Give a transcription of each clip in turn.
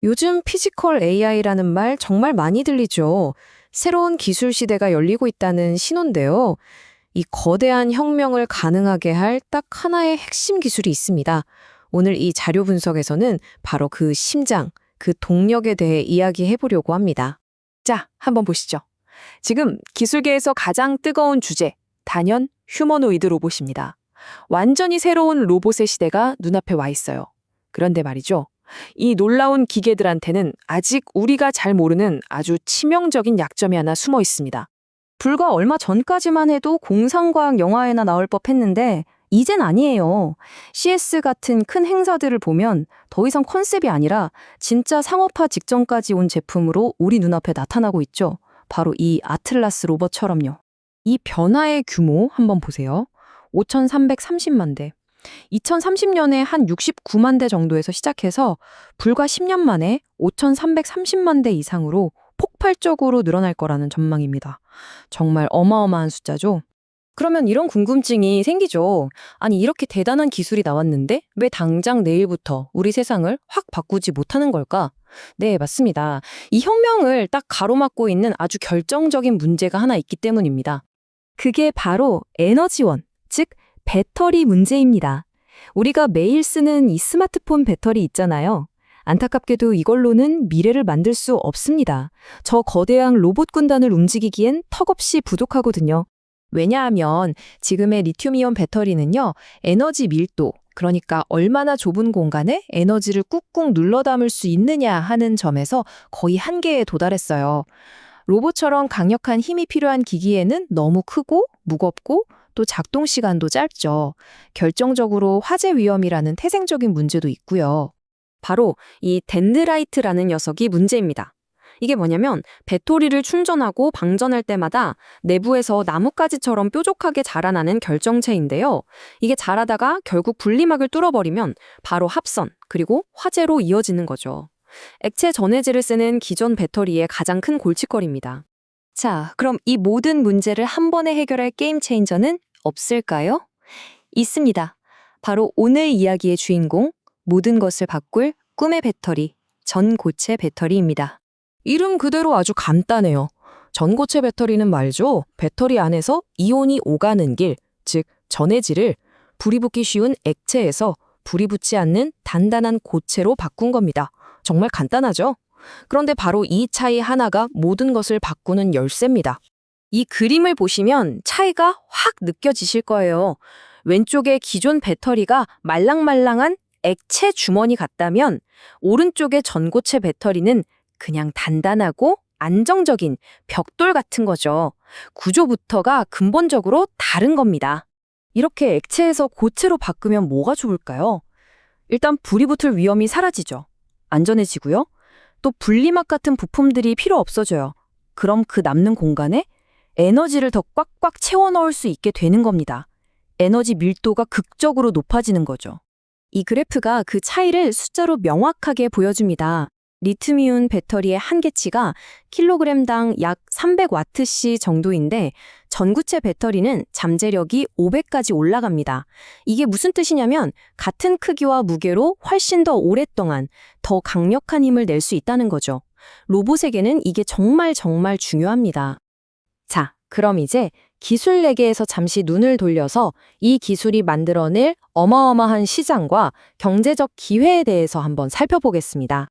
요즘 피지컬 AI라는 말 정말 많이 들리죠. 새로운 기술 시대가 열리고 있다는 신호인데요. 이 거대한 혁명을 가능하게 할 딱 하나의 핵심 기술이 있습니다. 오늘 이 자료 분석에서는 바로 그 심장, 그 동력에 대해 이야기해 보려고 합니다. 자, 한번 보시죠. 지금 기술계에서 가장 뜨거운 주제, 단연 휴머노이드 로봇입니다. 완전히 새로운 로봇의 시대가 눈앞에 와 있어요. 그런데 말이죠. 이 놀라운 기계들한테는 아직 우리가 잘 모르는 아주 치명적인 약점이 하나 숨어 있습니다. 불과 얼마 전까지만 해도 공상과학 영화에나 나올 법했는데 이젠 아니에요. CS 같은 큰 행사들을 보면 더 이상 컨셉이 아니라 진짜 상업화 직전까지 온 제품으로 우리 눈앞에 나타나고 있죠. 바로 이 아틀라스 로봇처럼요. 이 변화의 규모 한번 보세요. 5,330만 대. 2030년에 한 69만 대 정도에서 시작해서 불과 10년 만에 5,330만 대 이상으로 폭발적으로 늘어날 거라는 전망입니다. 정말 어마어마한 숫자죠. 그러면 이런 궁금증이 생기죠. 아니, 이렇게 대단한 기술이 나왔는데 왜 당장 내일부터 우리 세상을 확 바꾸지 못하는 걸까? 네, 맞습니다. 이 혁명을 딱 가로막고 있는 아주 결정적인 문제가 하나 있기 때문입니다. 그게 바로 에너지원, 즉 배터리 문제입니다. 우리가 매일 쓰는 이 스마트폰 배터리 있잖아요. 안타깝게도 이걸로는 미래를 만들 수 없습니다. 저 거대한 로봇 군단을 움직이기엔 턱없이 부족하거든요. 왜냐하면 지금의 리튬이온 배터리는요, 에너지 밀도, 그러니까 얼마나 좁은 공간에 에너지를 꾹꾹 눌러 담을 수 있느냐 하는 점에서 거의 한계에 도달했어요. 로봇처럼 강력한 힘이 필요한 기기에는 너무 크고 무겁고 또 작동 시간도 짧죠. 결정적으로 화재 위험이라는 태생적인 문제도 있고요. 바로 이 덴드라이트라는 녀석이 문제입니다. 이게 뭐냐면 배터리를 충전하고 방전할 때마다 내부에서 나뭇가지처럼 뾰족하게 자라나는 결정체인데요. 이게 자라다가 결국 분리막을 뚫어버리면 바로 합선, 그리고 화재로 이어지는 거죠. 액체 전해질을 쓰는 기존 배터리의 가장 큰 골칫거리입니다. 자, 그럼 이 모든 문제를 한 번에 해결할 게임 체인저는 없을까요? 있습니다. 바로 오늘 이야기의 주인공, 모든 것을 바꿀 꿈의 배터리, 전고체 배터리입니다. 이름 그대로 아주 간단해요. 전고체 배터리는 말이죠. 배터리 안에서 이온이 오가는 길, 즉 전해질을 불이 붙기 쉬운 액체에서 불이 붙지 않는 단단한 고체로 바꾼 겁니다. 정말 간단하죠? 그런데 바로 이 차이 하나가 모든 것을 바꾸는 열쇠입니다. 이 그림을 보시면 차이가 확 느껴지실 거예요. 왼쪽에 기존 배터리가 말랑말랑한 액체 주머니 같다면 오른쪽의 전고체 배터리는 그냥 단단하고 안정적인 벽돌 같은 거죠. 구조부터가 근본적으로 다른 겁니다. 이렇게 액체에서 고체로 바꾸면 뭐가 좋을까요? 일단 불이 붙을 위험이 사라지죠. 안전해지고요. 또 분리막 같은 부품들이 필요 없어져요. 그럼 그 남는 공간에 에너지를 더 꽉꽉 채워 넣을 수 있게 되는 겁니다. 에너지 밀도가 극적으로 높아지는 거죠. 이 그래프가 그 차이를 숫자로 명확하게 보여줍니다. 리튬이온 배터리의 한계치가 킬로그램당 약 300와트시 정도인데 전구체 배터리는 잠재력이 500까지 올라갑니다. 이게 무슨 뜻이냐면 같은 크기와 무게로 훨씬 더 오랫동안 더 강력한 힘을 낼 수 있다는 거죠. 로봇에게는 이게 정말 중요합니다. 자, 그럼 이제 기술 내계에서 잠시 눈을 돌려서 이 기술이 만들어낼 어마어마한 시장과 경제적 기회에 대해서 한번 살펴보겠습니다.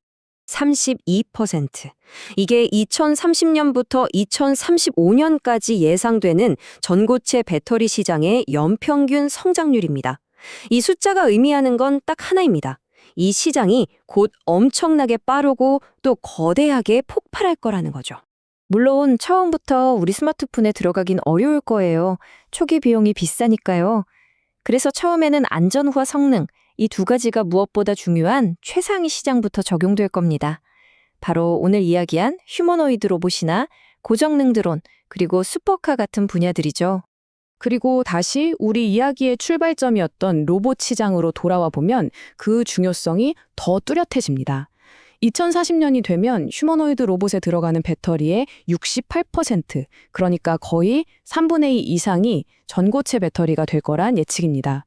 32%. 이게 2030년부터 2035년까지 예상되는 전고체 배터리 시장의 연평균 성장률입니다. 이 숫자가 의미하는 건 딱 하나입니다. 이 시장이 곧 엄청나게 빠르고 또 거대하게 폭발할 거라는 거죠. 물론 처음부터 우리 스마트폰에 들어가긴 어려울 거예요. 초기 비용이 비싸니까요. 그래서 처음에는 안전과 성능, 이 두 가지가 무엇보다 중요한 최상위 시장부터 적용될 겁니다. 바로 오늘 이야기한 휴머노이드 로봇이나 고정능 드론, 그리고 슈퍼카 같은 분야들이죠. 그리고 다시 우리 이야기의 출발점이었던 로봇 시장으로 돌아와 보면 그 중요성이 더 뚜렷해집니다. 2040년이 되면 휴머노이드 로봇에 들어가는 배터리의 68%, 그러니까 거의 3분의 2 이상이 전고체 배터리가 될 거란 예측입니다.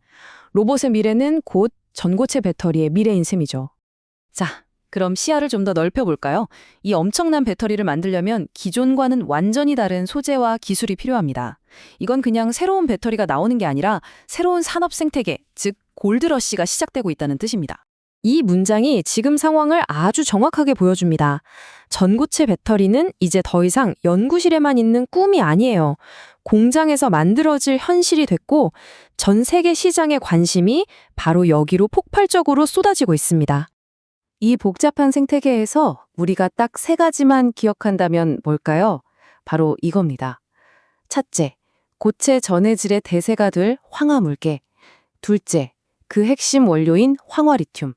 로봇의 미래는 곧 전고체 배터리의 미래인 셈이죠. 자, 그럼 시야를 좀 더 넓혀볼까요? 이 엄청난 배터리를 만들려면 기존과는 완전히 다른 소재와 기술이 필요합니다. 이건 그냥 새로운 배터리가 나오는 게 아니라 새로운 산업 생태계, 즉 골드러시가 시작되고 있다는 뜻입니다. 이 문장이 지금 상황을 아주 정확하게 보여줍니다. 전고체 배터리는 이제 더 이상 연구실에만 있는 꿈이 아니에요. 공장에서 만들어질 현실이 됐고 전 세계 시장의 관심이 바로 여기로 폭발적으로 쏟아지고 있습니다. 이 복잡한 생태계에서 우리가 딱 세 가지만 기억한다면 뭘까요? 바로 이겁니다. 첫째, 고체 전해질의 대세가 될 황화물계. 둘째, 그 핵심 원료인 황화리튬.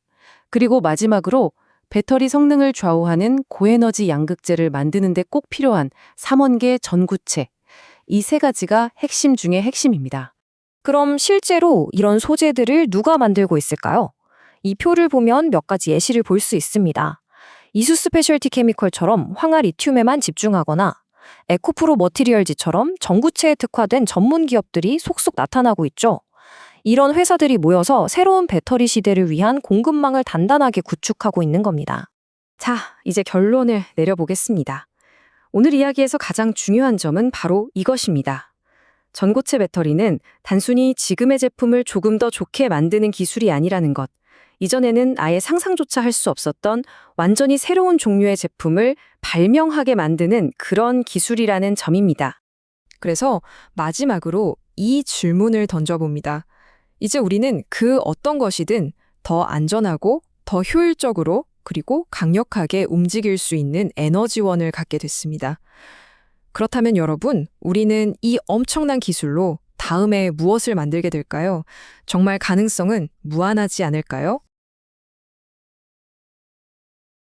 그리고 마지막으로 배터리 성능을 좌우하는 고에너지 양극재를 만드는 데 꼭 필요한 삼원계 전구체. 이 세 가지가 핵심 중의 핵심입니다. 그럼 실제로 이런 소재들을 누가 만들고 있을까요? 이 표를 보면 몇 가지 예시를 볼 수 있습니다. 이수 스페셜티 케미컬처럼 황화 리튬에만 집중하거나 에코프로 머티리얼즈처럼 전구체에 특화된 전문 기업들이 속속 나타나고 있죠. 이런 회사들이 모여서 새로운 배터리 시대를 위한 공급망을 단단하게 구축하고 있는 겁니다. 자, 이제 결론을 내려보겠습니다. 오늘 이야기에서 가장 중요한 점은 바로 이것입니다. 전고체 배터리는 단순히 지금의 제품을 조금 더 좋게 만드는 기술이 아니라는 것. 이전에는 아예 상상조차 할 수 없었던 완전히 새로운 종류의 제품을 발명하게 만드는 그런 기술이라는 점입니다. 그래서 마지막으로 이 질문을 던져봅니다. 이제 우리는 그 어떤 것이든 더 안전하고 더 효율적으로 그리고 강력하게 움직일 수 있는 에너지원을 갖게 됐습니다. 그렇다면 여러분, 우리는 이 엄청난 기술로 다음에 무엇을 만들게 될까요? 정말 가능성은 무한하지 않을까요?